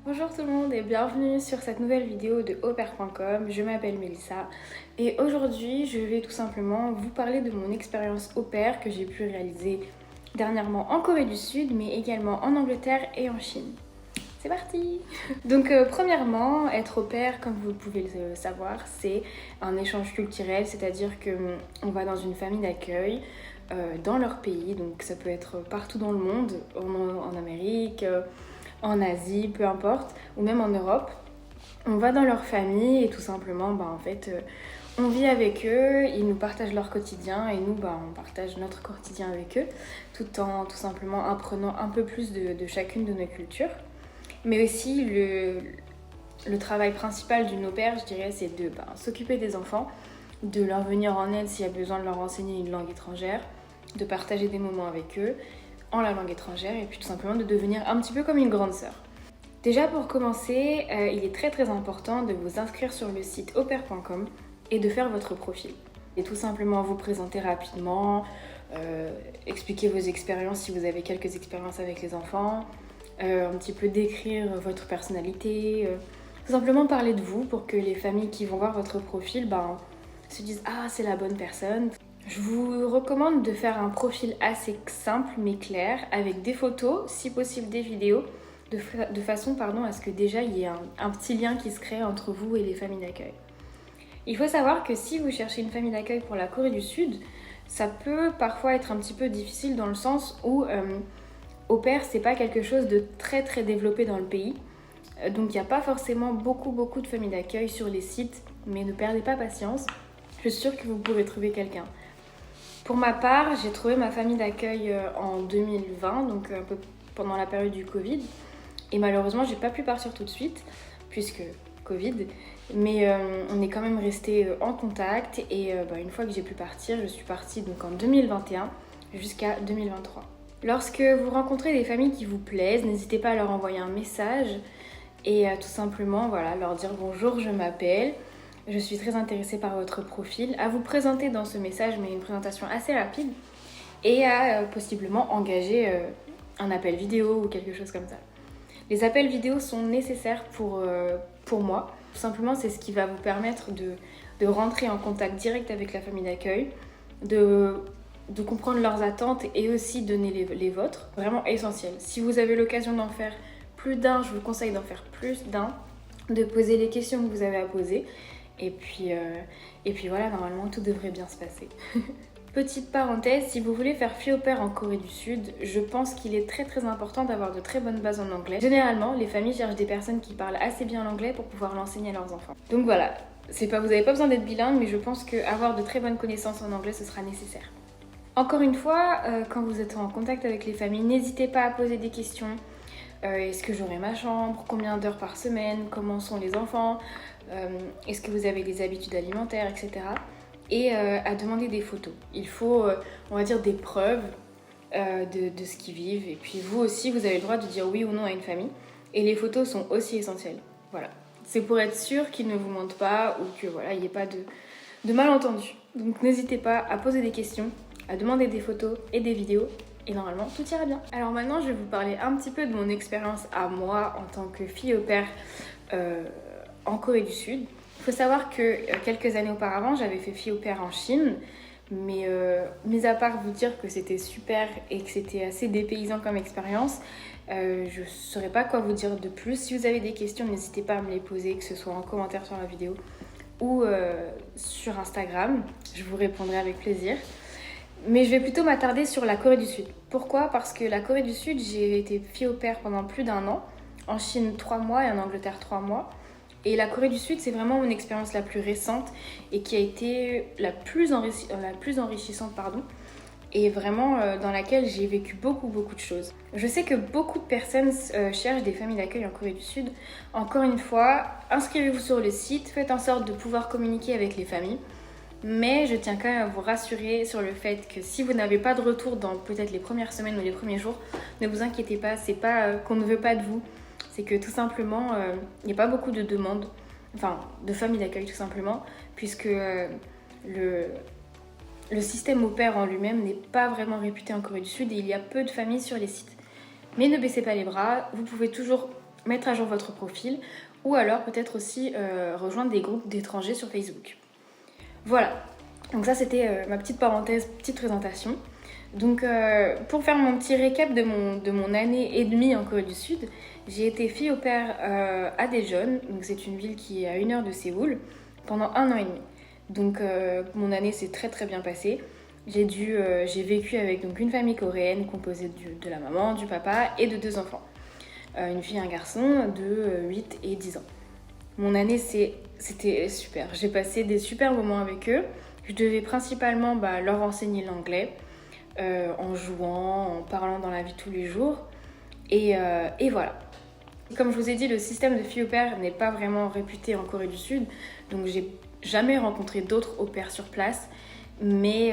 Bonjour tout le monde et bienvenue sur cette nouvelle vidéo de aupère.com. Je m'appelle Mélissa et aujourd'hui je vais tout simplement vous parler de mon expérience au pair que j'ai pu réaliser dernièrement en Corée du Sud mais également en Angleterre et en Chine. C'est parti. Donc premièrement, être au pair, comme vous pouvez le savoir, c'est un échange culturel, c'est-à-dire que on va dans une famille d'accueil dans leur pays, donc ça peut être partout dans le monde, en Amérique, en Asie, peu importe, ou même en Europe. On va dans leur famille et tout simplement, on vit avec eux, ils nous partagent leur quotidien et nous, on partage notre quotidien avec eux, tout en tout simplement apprenant un peu plus de chacune de nos cultures. Mais aussi, le travail principal d'une au pair, je dirais, c'est de s'occuper des enfants, de leur venir en aide s'il y a besoin de leur enseigner une langue étrangère, de partager des moments avec eux en la langue étrangère et puis tout simplement de devenir un petit peu comme une grande sœur. Déjà pour commencer, il est très important de vous inscrire sur le site aupère.com et de faire votre profil. Et tout simplement vous présenter rapidement, expliquer vos expériences si vous avez quelques expériences avec les enfants, un petit peu décrire votre personnalité, tout simplement parler de vous pour que les familles qui vont voir votre profil se disent « Ah, c'est la bonne personne ». Je vous recommande de faire un profil assez simple mais clair avec des photos, si possible des vidéos, de façon à ce que déjà il y ait un petit lien qui se crée entre vous et les familles d'accueil. Il faut savoir que si vous cherchez une famille d'accueil pour la Corée du Sud, ça peut parfois être un petit peu difficile dans le sens où au pair, c'est pas quelque chose de très développé dans le pays. Donc il n'y a pas forcément beaucoup de familles d'accueil sur les sites, mais ne perdez pas patience. Je suis sûre que vous pourrez trouver quelqu'un. Pour ma part, j'ai trouvé ma famille d'accueil en 2020, donc un peu pendant la période du Covid. Et malheureusement, j'ai pas pu partir tout de suite, puisque Covid. Mais on est quand même resté en contact. Et une fois que j'ai pu partir, je suis partie donc en 2021 jusqu'à 2023. Lorsque vous rencontrez des familles qui vous plaisent, n'hésitez pas à leur envoyer un message et tout simplement leur dire bonjour, je m'appelle, je suis très intéressée par votre profil, à vous présenter dans ce message, mais une présentation assez rapide, et à possiblement engager un appel vidéo ou quelque chose comme ça. Les appels vidéo sont nécessaires pour moi. Tout simplement, c'est ce qui va vous permettre de rentrer en contact direct avec la famille d'accueil, de comprendre leurs attentes et aussi donner les vôtres. Vraiment essentiel. Si vous avez l'occasion d'en faire plus d'un, je vous conseille d'en faire plus d'un, de poser les questions que vous avez à poser. Et puis voilà, normalement tout devrait bien se passer. Petite parenthèse, si vous voulez faire fille au pair en Corée du Sud, je pense qu'il est très important d'avoir de très bonnes bases en anglais. Généralement, les familles cherchent des personnes qui parlent assez bien l'anglais pour pouvoir l'enseigner à leurs enfants. Donc voilà, vous n'avez pas besoin d'être bilingue, mais je pense qu'avoir de très bonnes connaissances en anglais, ce sera nécessaire. Encore une fois, quand vous êtes en contact avec les familles, n'hésitez pas à poser des questions. Est-ce que j'aurai ma chambre? Combien d'heures par semaine? Comment sont les enfants? Est-ce que vous avez des habitudes alimentaires, etc. Et à demander des photos. Il faut, on va dire, des preuves de ce qu'ils vivent. Et puis vous aussi, vous avez le droit de dire oui ou non à une famille. Et les photos sont aussi essentielles. Voilà. C'est pour être sûr qu'ils ne vous mentent pas ou que il n'y ait pas de malentendus. Donc n'hésitez pas à poser des questions, à demander des photos et des vidéos. Et normalement, tout ira bien. Alors maintenant, je vais vous parler un petit peu de mon expérience à moi en tant que fille au pair en Corée du Sud. Il faut savoir que quelques années auparavant, j'avais fait fille au pair en Chine. Mais mis à part vous dire que c'était super et que c'était assez dépaysant comme expérience, je ne saurais pas quoi vous dire de plus. Si vous avez des questions, n'hésitez pas à me les poser, que ce soit en commentaire sur la vidéo ou sur Instagram. Je vous répondrai avec plaisir. Mais je vais plutôt m'attarder sur la Corée du Sud. Pourquoi? Parce que la Corée du Sud, j'ai été fille au pair pendant plus d'1 an. En Chine, 3 mois et en Angleterre, 3 mois. Et la Corée du Sud, c'est vraiment mon expérience la plus récente et qui a été la plus enrichissante, et vraiment dans laquelle j'ai vécu beaucoup de choses. Je sais que beaucoup de personnes cherchent des familles d'accueil en Corée du Sud. Encore une fois, inscrivez-vous sur le site, faites en sorte de pouvoir communiquer avec les familles. Mais je tiens quand même à vous rassurer sur le fait que si vous n'avez pas de retour dans peut-être les premières semaines ou les premiers jours, ne vous inquiétez pas, c'est pas qu'on ne veut pas de vous, c'est que tout simplement, il n'y a pas beaucoup de demandes, de familles d'accueil tout simplement, puisque le système au pair en lui-même n'est pas vraiment réputé en Corée du Sud et il y a peu de familles sur les sites. Mais ne baissez pas les bras, vous pouvez toujours mettre à jour votre profil ou alors peut-être aussi rejoindre des groupes d'étrangers sur Facebook. Voilà, donc ça c'était ma petite parenthèse, petite présentation. Donc pour faire mon petit récap de mon année et demie en Corée du Sud, j'ai été fille au pair à Daejeon, donc c'est une ville qui est à 1 heure de Séoul, pendant 1 an et demi. Donc mon année s'est très très bien passée. J'ai vécu avec donc une famille coréenne composée de la maman, du papa et de 2 enfants. Une fille et un garçon de 8 et 10 ans. Mon année c'était super, j'ai passé des super moments avec eux. Je devais principalement leur enseigner l'anglais, en jouant, en parlant dans la vie de tous les jours. Et voilà. Comme je vous ai dit, le système de filles au pair n'est pas vraiment réputé en Corée du Sud, donc j'ai jamais rencontré d'autres au pair sur place, mais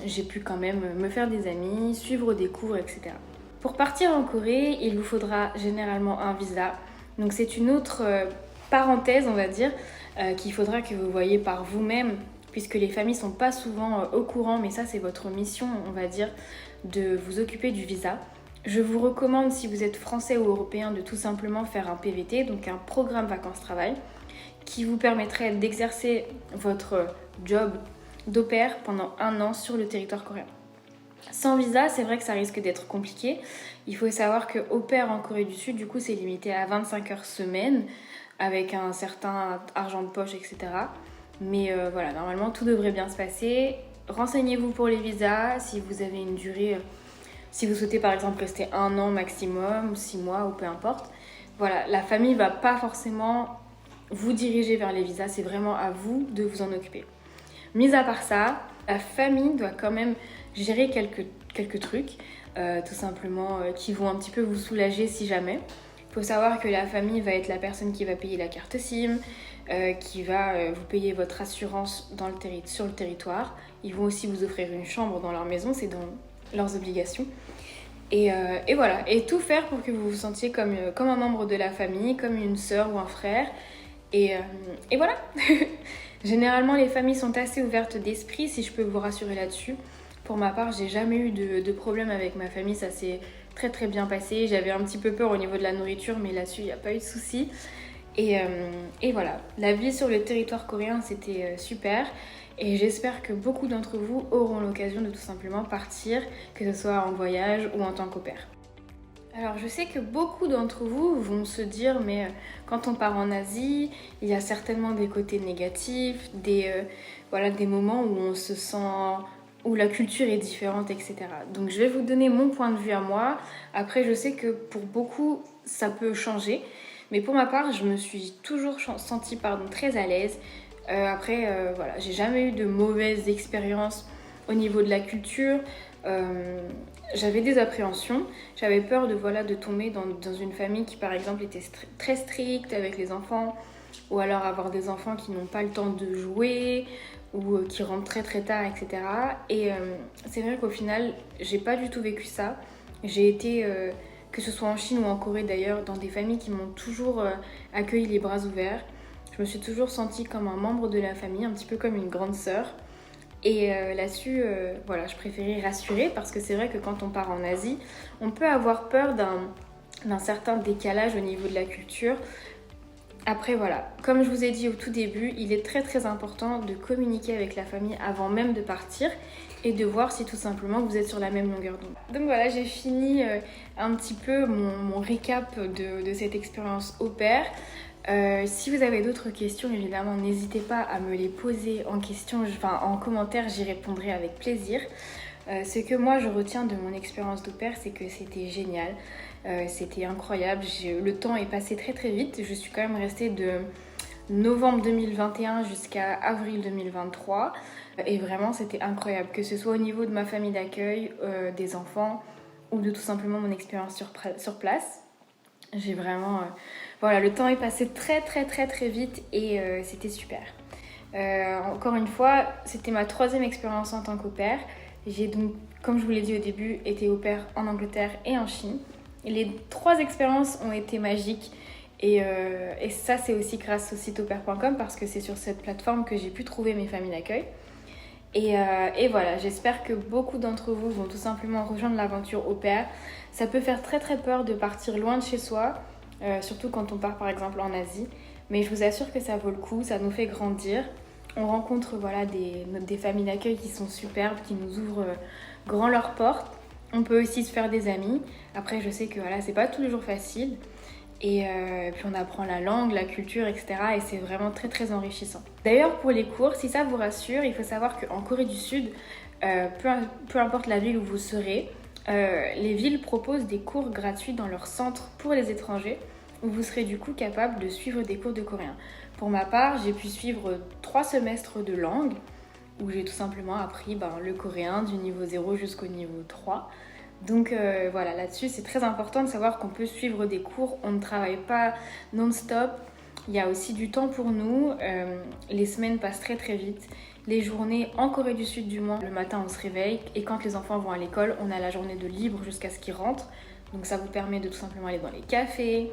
j'ai pu quand même me faire des amis, suivre des cours, etc. Pour partir en Corée, il vous faudra généralement un visa, donc c'est une autre parenthèse, on va dire, qu'il faudra que vous voyez par vous-même, puisque les familles sont pas souvent au courant, mais ça c'est votre mission, on va dire, de vous occuper du visa. Je vous recommande, si vous êtes français ou européen, de tout simplement faire un PVT, donc un programme vacances-travail, qui vous permettrait d'exercer votre job d'au pair pendant 1 an sur le territoire coréen. Sans visa, c'est vrai que ça risque d'être compliqué. Il faut savoir que au pair en Corée du Sud, du coup, c'est limité à 25 heures semaine, avec un certain argent de poche, etc. Mais voilà, normalement, tout devrait bien se passer. Renseignez-vous pour les visas, si vous avez une durée... Si vous souhaitez par exemple rester 1 an maximum, 6 mois ou peu importe, voilà, la famille va pas forcément vous diriger vers les visas, c'est vraiment à vous de vous en occuper. Mis à part ça, la famille doit quand même gérer quelques trucs, tout simplement, qui vont un petit peu vous soulager si jamais. Il faut savoir que la famille va être la personne qui va payer la carte SIM, qui va vous payer votre assurance sur le territoire. Ils vont aussi vous offrir une chambre dans leur maison, c'est dans leurs obligations. Et voilà, et tout faire pour que vous vous sentiez comme un membre de la famille, comme une sœur ou un frère. Et voilà. Généralement, les familles sont assez ouvertes d'esprit, si je peux vous rassurer là-dessus. Pour ma part, j'ai jamais eu de problème avec ma famille, ça s'est très très bien passé. J'avais un petit peu peur au niveau de la nourriture, mais là-dessus, il n'y a pas eu de souci. Et voilà, la vie sur le territoire coréen, c'était super. Et j'espère que beaucoup d'entre vous auront l'occasion de tout simplement partir, que ce soit en voyage ou en tant qu'au pair. Alors je sais que beaucoup d'entre vous vont se dire mais quand on part en Asie, il y a certainement des côtés négatifs, des moments où on se sent, où la culture est différente, etc. Donc je vais vous donner mon point de vue à moi. Après je sais que pour beaucoup ça peut changer, mais pour ma part je me suis toujours sentie très à l'aise. Voilà, j'ai jamais eu de mauvaises expériences au niveau de la culture. J'avais des appréhensions, j'avais peur de tomber dans une famille qui par exemple était très stricte avec les enfants, ou alors avoir des enfants qui n'ont pas le temps de jouer, ou qui rentrent très très tard, etc. Et c'est vrai qu'au final, j'ai pas du tout vécu ça. J'ai été, que ce soit en Chine ou en Corée d'ailleurs, dans des familles qui m'ont toujours accueilli les bras ouverts. Je me suis toujours sentie comme un membre de la famille, un petit peu comme une grande sœur. Et là-dessus, voilà, je préférais rassurer parce que c'est vrai que quand on part en Asie, on peut avoir peur d'un certain décalage au niveau de la culture. Après voilà, comme je vous ai dit au tout début, il est très très important de communiquer avec la famille avant même de partir et de voir si tout simplement vous êtes sur la même longueur d'onde. Donc voilà, j'ai fini un petit peu mon récap de cette expérience au pair. Si vous avez d'autres questions, évidemment, n'hésitez pas à me les poser en commentaire, j'y répondrai avec plaisir. Ce que moi je retiens de mon expérience d'au pair, c'est que c'était génial, c'était incroyable, le temps est passé très très vite. Je suis quand même restée de novembre 2021 jusqu'à avril 2023 et vraiment c'était incroyable, que ce soit au niveau de ma famille d'accueil, des enfants ou de tout simplement mon expérience sur place. J'ai vraiment... voilà, le temps est passé très très très très vite et c'était super. Encore une fois, c'était ma 3e expérience en tant qu'au pair. J'ai donc, comme je vous l'ai dit au début, été au pair en Angleterre et en Chine. Et les 3 expériences ont été magiques. Et ça, c'est aussi grâce au site aupair.com parce que c'est sur cette plateforme que j'ai pu trouver mes familles d'accueil. Et voilà, j'espère que beaucoup d'entre vous vont tout simplement rejoindre l'aventure au pair. Ça peut faire très très peur de partir loin de chez soi, surtout quand on part par exemple en Asie. Mais je vous assure que ça vaut le coup, ça nous fait grandir. On rencontre voilà, des familles d'accueil qui sont superbes, qui nous ouvrent grand leurs portes. On peut aussi se faire des amis. Après, je sais que voilà, c'est pas tous les jours facile. Et puis on apprend la langue, la culture, etc. Et c'est vraiment très très enrichissant. D'ailleurs, pour les cours, si ça vous rassure, il faut savoir qu'en Corée du Sud, peu importe la ville où vous serez, les villes proposent des cours gratuits dans leur centre pour les étrangers, où vous serez du coup capable de suivre des cours de coréen. Pour ma part, j'ai pu suivre 3 semestres de langue, où j'ai tout simplement appris le coréen du niveau 0 jusqu'au niveau 3. Donc voilà, là-dessus c'est très important de savoir qu'on peut suivre des cours, on ne travaille pas non-stop, il y a aussi du temps pour nous, les semaines passent très très vite, les journées en Corée du Sud du moins, le matin on se réveille et quand les enfants vont à l'école, on a la journée de libre jusqu'à ce qu'ils rentrent, donc ça vous permet de tout simplement aller dans les cafés,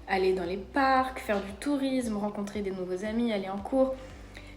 aller dans les parcs, faire du tourisme, rencontrer des nouveaux amis, aller en cours.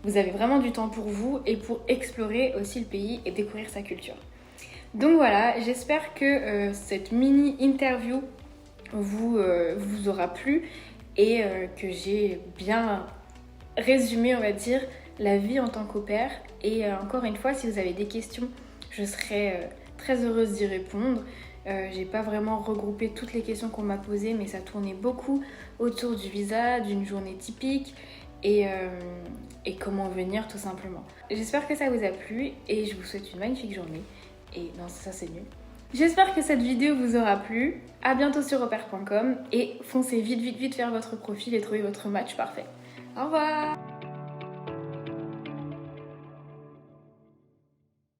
Vous avez vraiment du temps pour vous et pour explorer aussi le pays et découvrir sa culture. Donc voilà, j'espère que cette mini interview vous aura plu et que j'ai bien résumé, on va dire, la vie en tant qu'au pair. Et encore une fois, si vous avez des questions, je serai très heureuse d'y répondre. J'ai pas vraiment regroupé toutes les questions qu'on m'a posées, mais ça tournait beaucoup autour du visa, d'une journée typique et comment venir tout simplement. J'espère que ça vous a plu et je vous souhaite une magnifique journée. Et non, ça c'est nul. J'espère que cette vidéo vous aura plu. À bientôt sur aupère.com et foncez vite faire votre profil et trouvez votre match parfait. Au revoir!